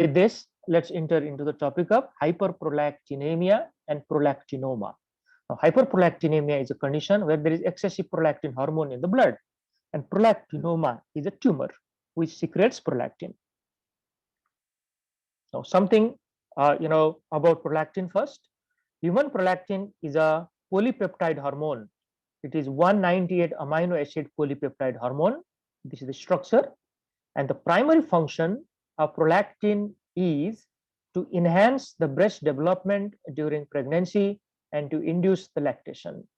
With this, let's enter into the topic of hyperprolactinemia and prolactinoma. Now, hyperprolactinemia is a condition where there is excessive prolactin hormone in the blood, and prolactinoma is a tumor which secretes prolactin. Now, something about prolactin first. Human prolactin is a polypeptide hormone. It is 198 amino acid polypeptide hormone. This is the structure, and the primary function of prolactin is to enhance the breast development during pregnancy and to induce the lactation.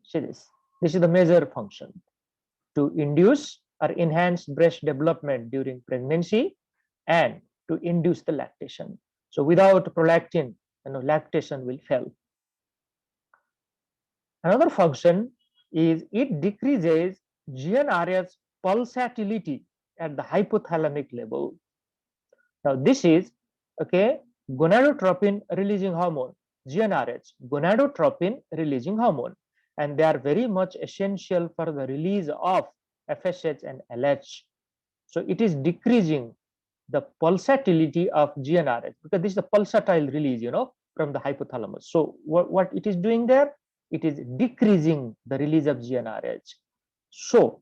See this. This is the major function, to induce or enhance breast development during pregnancy and to induce the lactation. So without prolactin, lactation will fail. Another function is it decreases GnRH pulsatility at the hypothalamic level. Now this is gonadotropin releasing hormone, GnRH, gonadotropin releasing hormone, and they are very much essential for the release of FSH and LH. So it is decreasing the pulsatility of GnRH because this is the pulsatile release, from the hypothalamus. So what it is doing there? It is decreasing the release of GnRH. So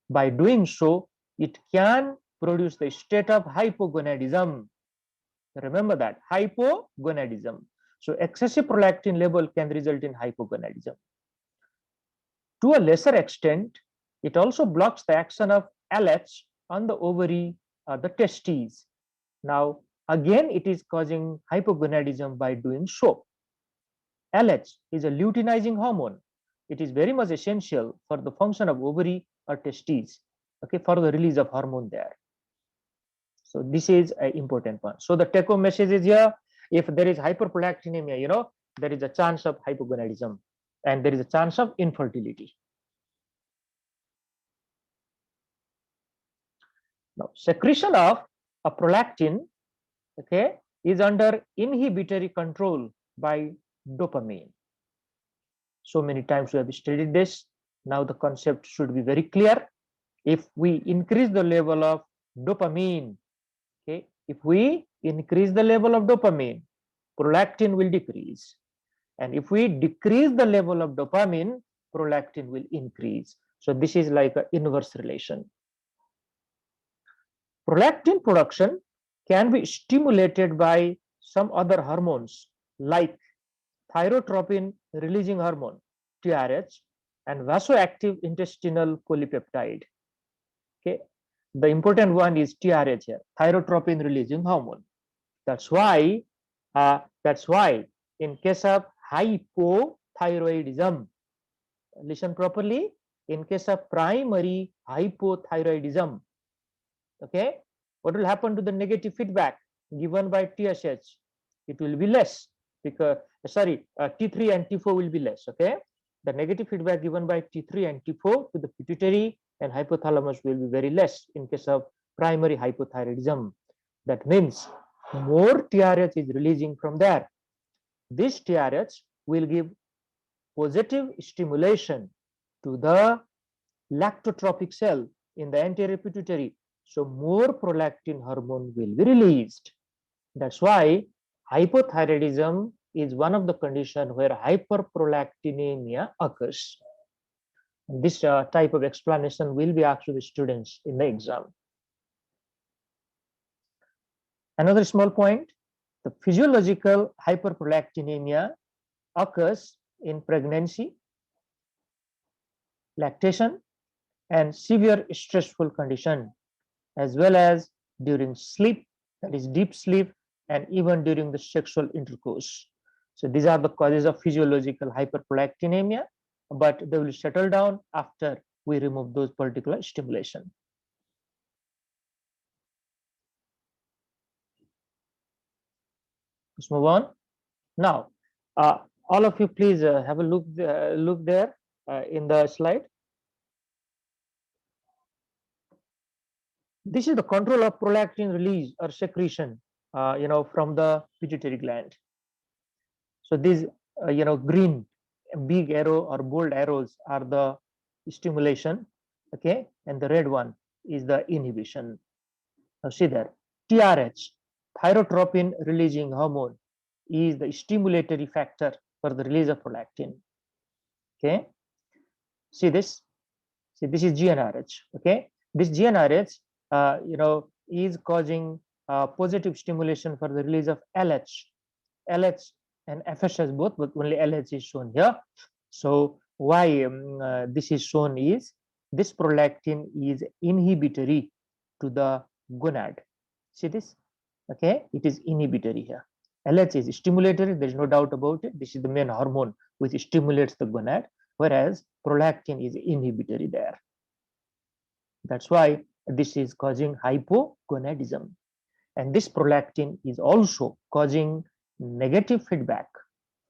by doing so, it can produce the state of hypogonadism. Remember that, hypogonadism. So excessive prolactin level can result in hypogonadism. To a lesser extent, it also blocks the action of LH on the ovary or the testes. Now, again, it is causing hypogonadism by doing so. LH is a luteinizing hormone. It is very much essential for the function of ovary or testes, for the release of hormone there. So this is an important one. So the take-home message is here: if there is hyperprolactinemia, there is a chance of hypogonadism and there is a chance of infertility. Now, secretion of a prolactin, is under inhibitory control by dopamine. So many times we have studied this. Now the concept should be very clear. If we increase the level of dopamine, if we increase the level of dopamine, prolactin will decrease. And if we decrease the level of dopamine, prolactin will increase. So this is like an inverse relation. Prolactin production can be stimulated by some other hormones like thyrotropin releasing hormone, TRH, and vasoactive intestinal polypeptide. The important one is TRH here, thyrotropin releasing hormone. That's why in case of hypothyroidism, listen properly, in case of primary hypothyroidism, what will happen to the negative feedback given by TSH? It will be less because T3 and T4 will be less. The negative feedback given by T3 and T4 to the pituitary and hypothalamus will be very less in case of primary hypothyroidism. That means more TRH is releasing from there. This TRH will give positive stimulation to the lactotropic cell in the anterior pituitary. So more prolactin hormone will be released. That's why hypothyroidism is one of the conditions where hyperprolactinemia occurs. This type of explanation will be asked to the students in the exam. Another small point, the physiological hyperprolactinemia occurs in pregnancy, lactation, and severe stressful condition, as well as during sleep, that is deep sleep, and even during the sexual intercourse. So these are the causes of physiological hyperprolactinemia, but they will settle down after we remove those particular stimulation. Let's move on. Now, all of you please have a look there in the slide. This is the control of prolactin release or secretion, from the pituitary gland. So these, green big arrow or bold arrows are the stimulation, and the red one is the inhibition. Now see there, TRH thyrotropin releasing hormone is the stimulatory factor for the release of prolactin. Okay, see this. See, this is GnRH. Okay, this GnRH, is causing positive stimulation for the release of LH. LH and FSH both, but only LH is shown here. So why this is shown is this prolactin is inhibitory to the gonad. See this? Okay, it is inhibitory here. LH is stimulatory, there is no doubt about it. This is the main hormone which stimulates the gonad, whereas prolactin is inhibitory there. That's why this is causing hypogonadism. And this prolactin is also causing negative feedback.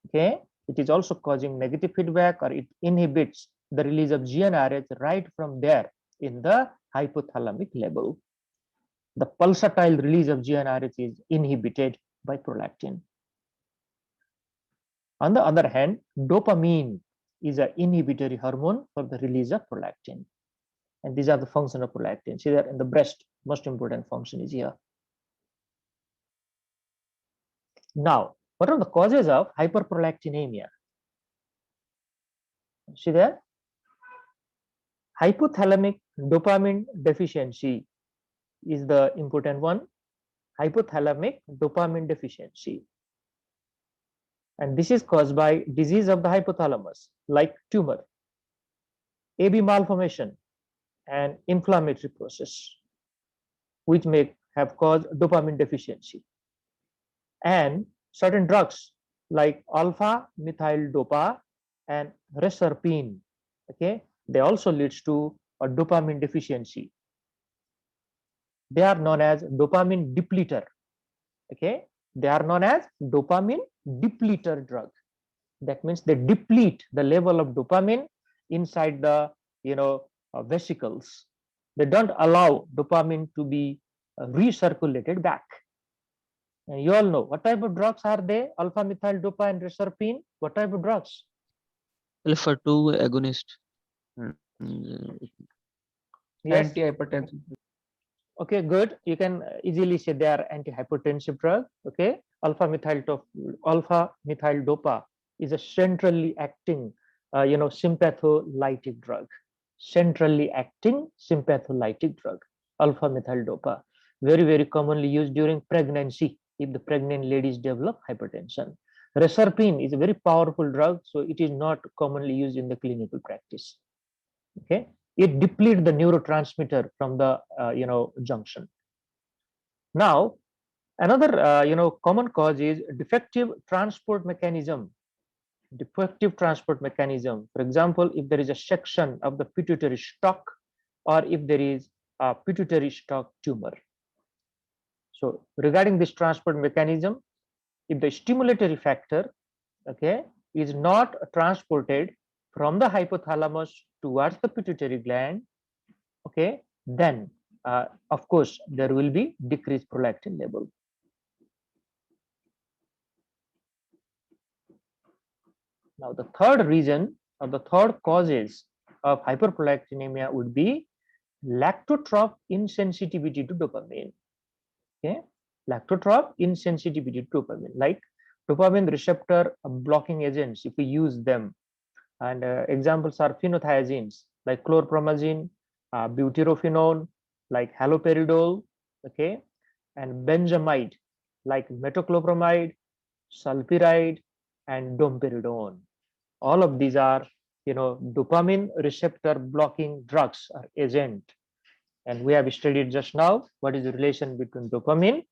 Okay, it is also causing negative feedback, or it inhibits the release of GnRH right from there in the hypothalamic level. The pulsatile release of GnRH is inhibited by prolactin. On the other hand, dopamine is an inhibitory hormone for the release of prolactin. And these are the functions of prolactin. See that in the breast, most important function is here. Now, what are the causes of hyperprolactinemia? See there, hypothalamic dopamine deficiency is the important one. Hypothalamic dopamine deficiency, and this is caused by disease of the hypothalamus like tumor, AB malformation, and inflammatory process, which may have caused dopamine deficiency. And certain drugs like alpha methyl dopa and reserpine, okay, they also leads to a dopamine deficiency. They are known as dopamine depleter. Okay, they are known as dopamine depleter drug. That means they deplete the level of dopamine inside the vesicles. They don't allow dopamine to be recirculated back. And you all know what type of drugs are they? Alpha methyl dopa and reserpine. What type of drugs? Alpha 2 agonist. Yes. Antihypertensive. Okay, good. You can easily say they are antihypertensive drug. Okay, alpha methyl dopa is a centrally acting, sympatholytic drug. Centrally acting sympatholytic drug, alpha methyl dopa, very commonly used during pregnancy if the pregnant ladies develop hypertension. Reserpine is a very powerful drug, so it is not commonly used in the clinical practice. Okay, it depletes the neurotransmitter from the junction. Now, another common cause is defective transport mechanism. Defective transport mechanism. For example, if there is a section of the pituitary stalk, or if there is a pituitary stalk tumor. So regarding this transport mechanism, if the stimulatory factor, okay, is not transported from the hypothalamus towards the pituitary gland, okay, then of course there will be decreased prolactin level. Now the third reason, or the third causes of hyperprolactinemia would be lactotrope insensitivity to dopamine. Okay, lactotrope insensitivity to dopamine, like dopamine receptor blocking agents, if we use them. And examples are phenothiazines like chlorpromazine, butyrophenone like haloperidol, okay, and benzamide like metoclopramide, sulpiride, and domperidone. All of these are dopamine receptor blocking drugs or agent. And we have studied just now what is the relation between dopamine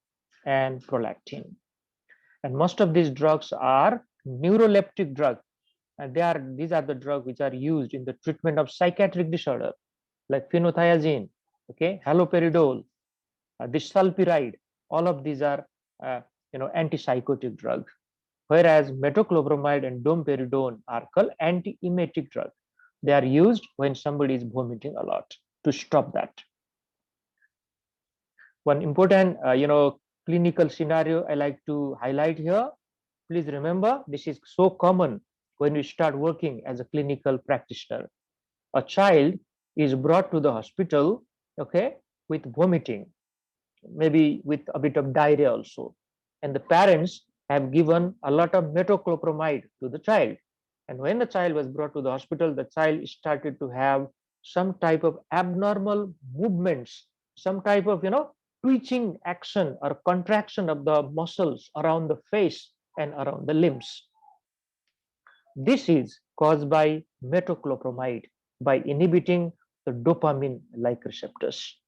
and prolactin. And most of these drugs are neuroleptic drugs. And these are the drugs which are used in the treatment of psychiatric disorder, like phenothiazine, okay, haloperidol, this sulpiride. All of these are antipsychotic drugs, whereas metoclopramide and domperidone are called anti-emetic drugs. They are used when somebody is vomiting a lot to stop that. One important clinical scenario I like to highlight here. Please remember, this is so common when you start working as a clinical practitioner. A child is brought to the hospital, okay, with vomiting. maybe with a bit of diarrhea also. And the parents have given a lot of metoclopramide to the child. And when the child was brought to the hospital, the child started to have some type of abnormal movements, some type of, twitching action or contraction of the muscles around the face and around the limbs. This is caused by metoclopramide by inhibiting the dopamine like receptors.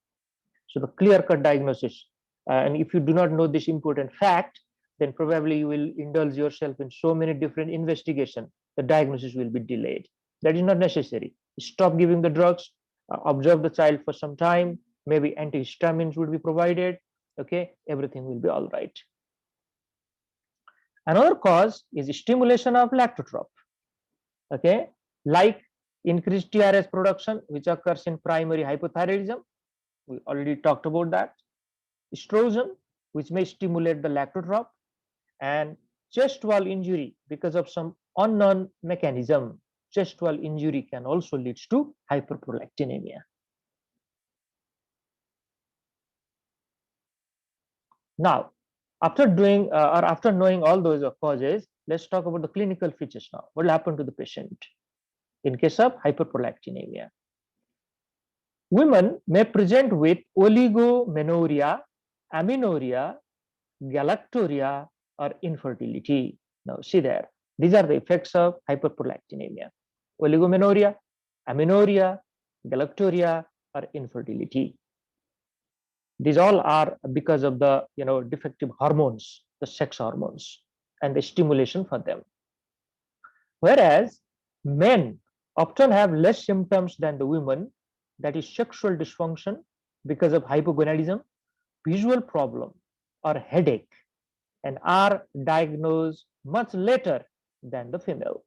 So the clear-cut diagnosis, and if you do not know this important fact, then probably you will indulge yourself in so many different investigations. The diagnosis will be delayed. That is not necessary. Stop giving the drugs, observe the child for some time, maybe antihistamines would be provided. Okay, everything will be all right. Another cause is stimulation of lactotrope. Okay, like increased TRS production, which occurs in primary hypothyroidism. We already talked about that. Estrogen, which may stimulate the lactotrope, and chest wall injury because of some unknown mechanism. Chest wall injury can also lead to hyperprolactinemia. Now, after doing or after knowing all those causes, let's talk about the clinical features now. What will happen to the patient in case of hyperprolactinemia? Women may present with oligomenorrhea, amenorrhea, galactorrhea, or infertility. Now, see there, these are the effects of hyperprolactinemia: oligomenorrhea, amenorrhea, galactorrhea, or infertility. These all are because of the defective hormones, the sex hormones, and the stimulation for them. Whereas men often have less symptoms than the women, that is sexual dysfunction because of hypogonadism, visual problem, or headache, and are diagnosed much later than the female.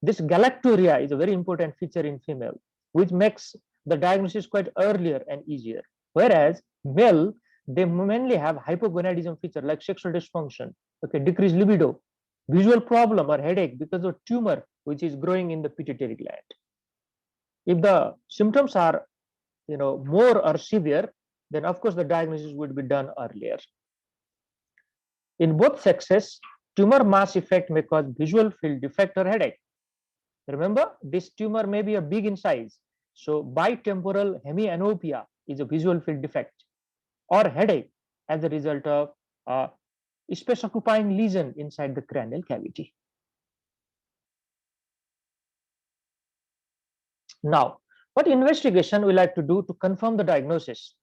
This galactorrhea is a very important feature in female, which makes the diagnosis quite earlier and easier. Whereas male, they mainly have hypogonadism feature like sexual dysfunction, okay, decreased libido, visual problem or headache because of tumor which is growing in the pituitary gland. If the symptoms are more or severe, then of course the diagnosis would be done earlier. In both sexes, tumor mass effect may cause visual field defect or headache. Remember, this tumor may be a big in size. So bitemporal hemianopia is a visual field defect or headache as a result of space occupying lesion inside the cranial cavity. Now, what investigation we like to do to confirm the diagnosis?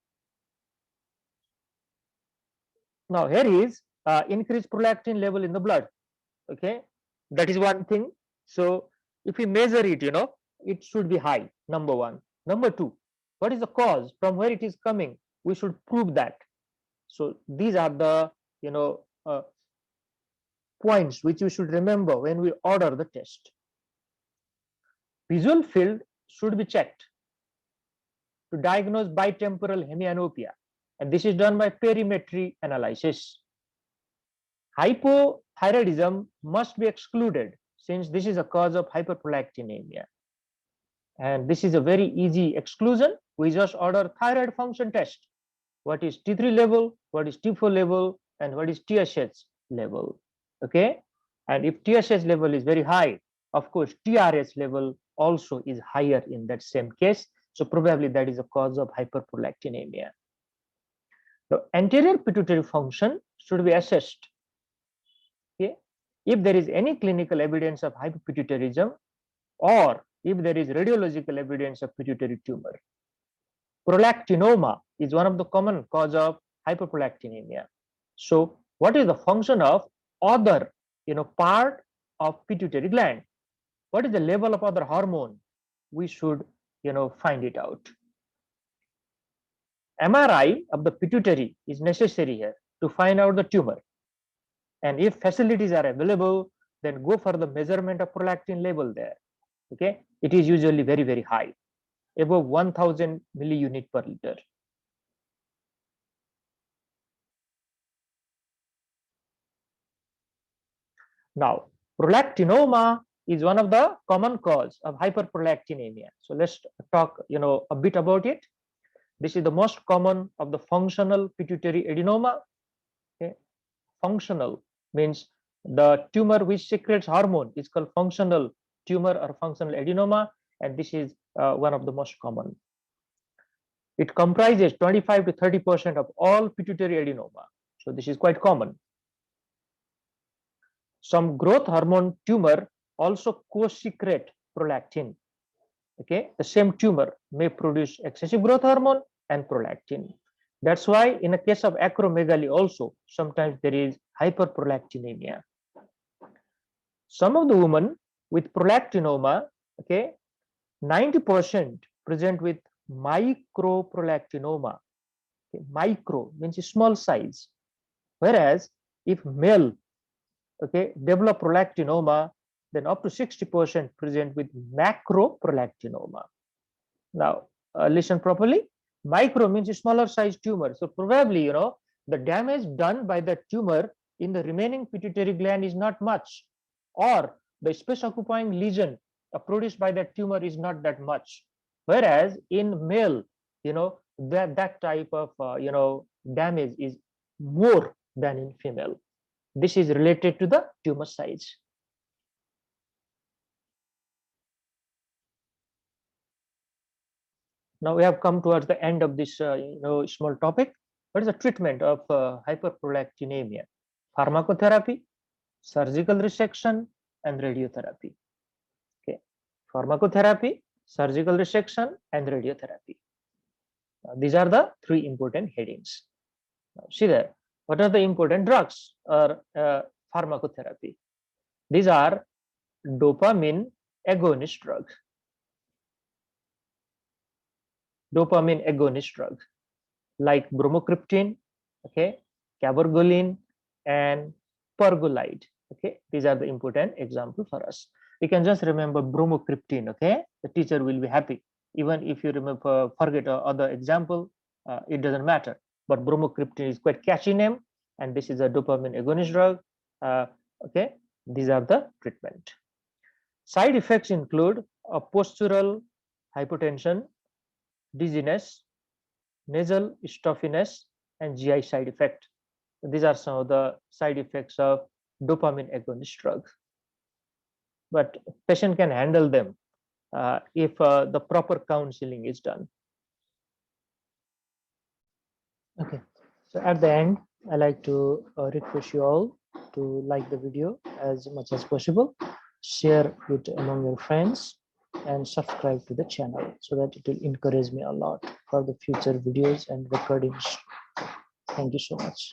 Now, here is increased prolactin level in the blood. Okay, that is one thing. So, if we measure it, it should be high. Number one. Number two, what is the cause? From where it is coming? We should prove that. So, these are the points which you should remember when we order the test. Visual field should be checked to diagnose bitemporal hemianopia, and this is done by perimetry analysis. Hypothyroidism must be excluded since this is a cause of hyperprolactinemia, and this is a very easy exclusion. We just order thyroid function test. What is T3 level, what is T4 level, and what is TSH level. Okay, and if TSH level is very high, of course TRS level also is higher in that same case. So probably that is a cause of hyperprolactinemia. The anterior pituitary function should be assessed. Okay, if there is any clinical evidence of hypopituitarism, or if there is radiological evidence of pituitary tumor. Prolactinoma is one of the common cause of hyperprolactinemia. So what is the function of other part of pituitary gland? What is the level of other hormone? We should find it out. MRI of the pituitary is necessary here to find out the tumor, and if facilities are available, then go for the measurement of prolactin level there. Okay, it is usually very, very high, above 1000 milliunit per liter. Now, prolactinoma is one of the common cause of hyperprolactinemia. So let's talk a bit about it. This is the most common of the functional pituitary adenoma. Okay. Functional means the tumor which secretes hormone is called functional tumor or functional adenoma, and this is one of the most common. It comprises 25 to 30% of all pituitary adenoma. So this is quite common. Some growth hormone tumor also co-secrete prolactin. Okay, the same tumor may produce excessive growth hormone and prolactin. That's why in a case of acromegaly also sometimes there is hyperprolactinemia. Some of the women with prolactinoma, okay, 90% present with microprolactinoma. Okay, micro means small size, whereas if male, okay, develop prolactinoma, then up to 60% present with macroprolactinoma. Now, listen properly. Micro means a smaller size tumor. So probably, the damage done by the tumor in the remaining pituitary gland is not much, or the space occupying lesion produced by that tumor is not that much. Whereas in male, that type of, damage is more than in female. This is related to the tumor size. Now we have come towards the end of this small topic. What is the treatment of hyperprolactinemia? Pharmacotherapy, surgical resection, and radiotherapy. Okay, pharmacotherapy, surgical resection, and radiotherapy. These are the three important headings. Now, see there, what are the important drugs or pharmacotherapy? These are dopamine agonist drugs. Dopamine agonist drug like bromocriptine, okay, cabergoline, and pergolide. Okay, these are the important example for us. You can just remember bromocriptine. Okay, the teacher will be happy. Even if you remember, forget other example, it doesn't matter. But bromocriptine is quite catchy name, and this is a dopamine agonist drug. Okay, these are the treatment. Side effects include a postural hypotension, dizziness, nasal stuffiness, and GI side effect. These are some of the side effects of dopamine agonist drug. But patient can handle them if the proper counseling is done. Okay, so at the end, I like to request you all to like the video as much as possible, share it among your friends, and subscribe to the channel so that it will encourage me a lot for the future videos and recordings. Thank you so much.